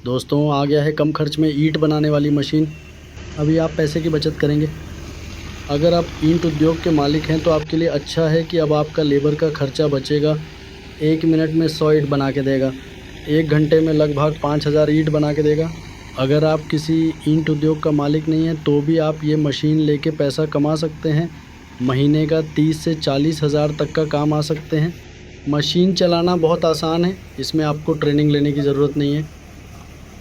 दोस्तों आ गया है कम खर्च में ईंट बनाने वाली मशीन। अभी आप पैसे की बचत करेंगे। अगर आप ईंट उद्योग के मालिक हैं तो आपके लिए अच्छा है कि अब आपका लेबर का खर्चा बचेगा। 1 मिनट में 100 ईंट बना के देगा। 1 घंटे में लगभग 5000 ईंट बना के देगा। अगर आप किसी ईंट उद्योग का मालिक नहीं हैं तो भी आप ये मशीन लेके पैसा कमा सकते हैं। महीने का 30 से 40 हज़ार तक का काम आ सकते हैं। मशीन चलाना बहुत आसान है, इसमें आपको ट्रेनिंग लेने की ज़रूरत नहीं है।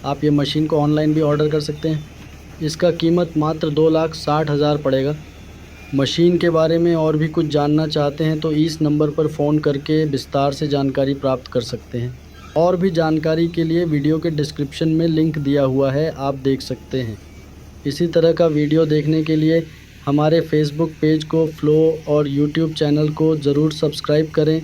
आप ये मशीन को ऑनलाइन भी ऑर्डर कर सकते हैं। इसका कीमत मात्र 2,60,000 पड़ेगा। मशीन के बारे में और भी कुछ जानना चाहते हैं तो इस नंबर पर फ़ोन करके विस्तार से जानकारी प्राप्त कर सकते हैं। और भी जानकारी के लिए वीडियो के डिस्क्रिप्शन में लिंक दिया हुआ है, आप देख सकते हैं। इसी तरह का वीडियो देखने के लिए हमारे फेसबुक पेज को फ्लो और यूट्यूब चैनल को ज़रूर सब्सक्राइब करें।